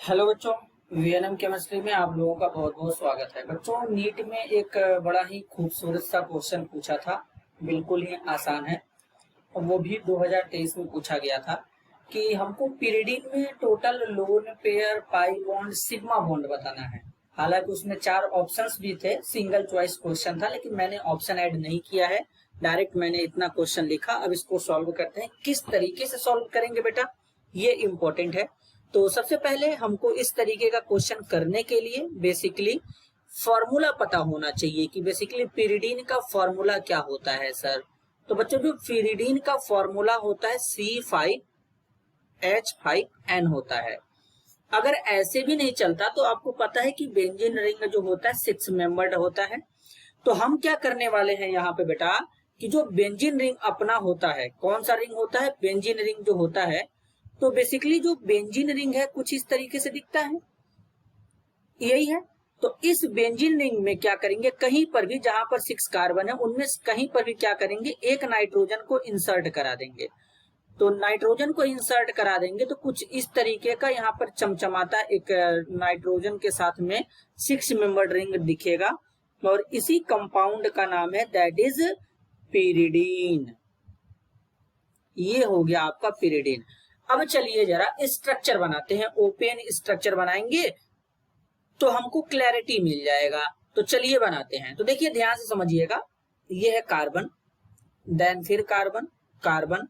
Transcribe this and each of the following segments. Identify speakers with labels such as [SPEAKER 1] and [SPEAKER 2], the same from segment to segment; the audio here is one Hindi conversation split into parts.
[SPEAKER 1] हेलो बच्चों, वीएनएम केमिस्ट्री में आप लोगों का बहुत बहुत स्वागत है। बच्चों, नीट में एक बड़ा ही खूबसूरत सा क्वेश्चन पूछा था, बिल्कुल ही आसान है और वो भी 2023 में पूछा गया था कि हमको पिरिडिन में total lone pair pi bond sigma bond बताना है। हालांकि उसमें 4 ऑप्शंस भी थे, सिंगल चॉइस क्वेश्चन था, लेकिन मैंने ऑप्शन ऐड नहीं किया है, डायरेक्ट मैंने इतना क्वेश्चन लिखा। अब इसको सॉल्व करते हैं। किस तरीके से सॉल्व करेंगे बेटा, ये इंपॉर्टेंट है। तो सबसे पहले हमको इस तरीके का क्वेश्चन करने के लिए बेसिकली फॉर्मूला पता होना चाहिए कि बेसिकली पिरिडीन का फॉर्मूला क्या होता है सर। तो बच्चों, जो पिरिडीन का फॉर्मूला होता है C5H5N होता है। अगर ऐसे भी नहीं चलता तो आपको पता है कि बेंजीन रिंग जो होता है 6 मेंबर्ड होता है। तो हम क्या करने वाले हैं यहाँ पे बेटा कि जो बेंजीन रिंग अपना होता है, कौन सा रिंग होता है, बेंजीन रिंग जो होता है, तो बेसिकली जो बेंजीन रिंग है कुछ इस तरीके से दिखता है, यही है। तो इस बेंजीन रिंग में क्या करेंगे, कहीं पर भी जहां पर 6 कार्बन है उनमें कहीं पर भी क्या करेंगे, एक नाइट्रोजन को इंसर्ट करा देंगे। तो नाइट्रोजन को इंसर्ट करा देंगे तो कुछ इस तरीके का यहाँ पर चमचमाता एक नाइट्रोजन के साथ में 6 मेंबर्ड रिंग दिखेगा और इसी कंपाउंड का नाम है दैट इज पिरिडीन। ये हो गया आपका पिरिडीन। अब चलिए जरा स्ट्रक्चर बनाते हैं, ओपन स्ट्रक्चर बनाएंगे तो हमको क्लैरिटी मिल जाएगा। तो चलिए बनाते हैं। तो देखिए ध्यान से समझिएगा, ये है कार्बन, देन फिर कार्बन, कार्बन,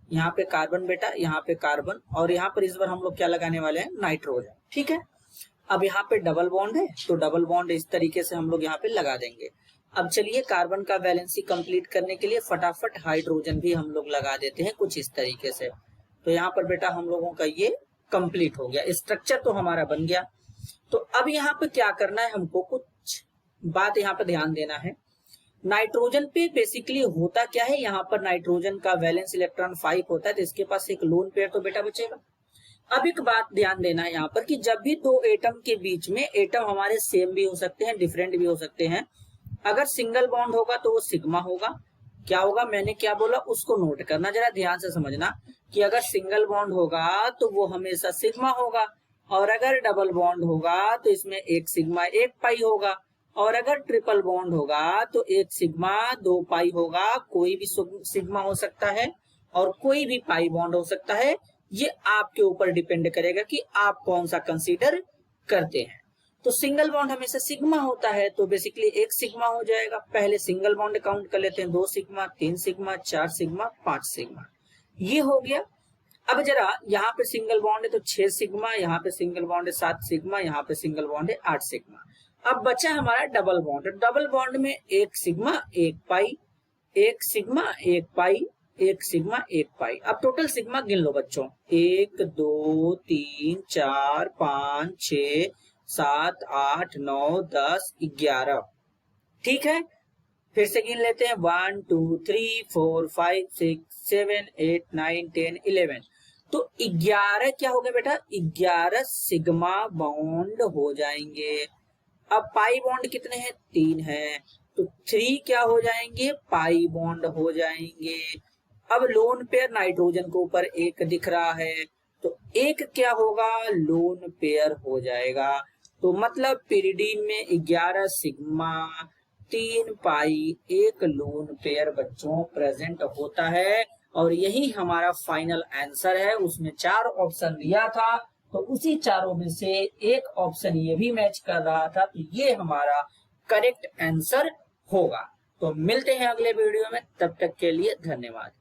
[SPEAKER 1] यहाँ पे कार्बन बेटा, यहाँ पे कार्बन, और यहाँ पर इस बार हम लोग क्या लगाने वाले हैं, नाइट्रोजन। ठीक है। अब यहाँ पे डबल बॉन्ड है तो डबल बॉन्ड इस तरीके से हम लोग यहाँ पे लगा देंगे। अब चलिए कार्बन का वैलेंसी कंप्लीट करने के लिए फटाफट हाइड्रोजन भी हम लोग लगा देते हैं कुछ इस तरीके से। तो यहाँ पर बेटा हम लोगों का ये कंप्लीट हो गया, स्ट्रक्चर तो हमारा बन गया। तो अब यहाँ पे क्या करना है, हमको कुछ बात यहाँ पे ध्यान देना है। नाइट्रोजन पे बेसिकली होता क्या है, यहाँ पर नाइट्रोजन का वैलेंस इलेक्ट्रॉन 5 होता है, तो इसके पास एक लोन पेयर तो बेटा बचेगा। अब एक बात ध्यान देना है यहाँ पर कि जब भी दो एटम के बीच में, एटम हमारे सेम भी हो सकते हैं, डिफरेंट भी हो सकते हैं, अगर सिंगल बॉन्ड होगा तो वो सिग्मा होगा। क्या होगा, मैंने क्या बोला उसको नोट करना, जरा ध्यान से समझना कि अगर सिंगल बॉन्ड होगा तो वो हमेशा सिग्मा होगा, और अगर डबल बॉन्ड होगा तो इसमें एक सिग्मा एक पाई होगा, और अगर ट्रिपल बॉन्ड होगा तो एक सिग्मा 2 पाई होगा। कोई भी सिग्मा हो सकता है और कोई भी पाई बॉन्ड हो सकता है, ये आपके ऊपर डिपेंड करेगा कि आप कौन सा कंसीडर करते हैं। तो सिंगल बॉन्ड हमेशा सिग्मा होता है, तो बेसिकली एक सिग्मा हो जाएगा। पहले सिंगल बॉन्ड काउंट कर लेते हैं, 2 सिग्मा, 3 सिग्मा, 4 सिग्मा, 5 सिग्मा, ये हो गया। अब जरा यहाँ पे सिंगल बॉन्ड है तो 6 सिग्मा, यहाँ पे सिंगल बॉन्ड है 7 सिग्मा, यहाँ पे सिंगल बॉन्ड है 8 सिग्मा। अब बचा हमारा डबल बॉन्ड। डबल बॉन्ड में एक सिग्मा एक पाई, एक सिग्मा एक पाई, एक सिग्मा एक पाई। अब टोटल सिग्मा गिन लो बच्चों, 1 2 3 4 5 6 7 8 9 10 11। ठीक है, फिर से गिन लेते हैं, 1 2 3 4 5 6 7 8 9 10 11। तो 11 क्या हो गया बेटा, 11 सिग्मा बॉन्ड हो जाएंगे। अब पाई बॉन्ड कितने हैं, 3 है, तो 3 क्या हो जाएंगे, पाई बॉन्ड हो जाएंगे। अब लोन पेयर नाइट्रोजन के ऊपर एक दिख रहा है, तो एक क्या होगा, लोन पेयर हो जाएगा। तो मतलब पिरिडीन में 11 सिग्मा 3 पाई एक लोन पेयर बच्चों प्रेजेंट होता है, और यही हमारा फाइनल आंसर है। उसमें 4 ऑप्शन दिया था, तो उसी चारों में से एक ऑप्शन ये भी मैच कर रहा था, तो ये हमारा करेक्ट आंसर होगा। तो मिलते हैं अगले वीडियो में, तब तक के लिए धन्यवाद।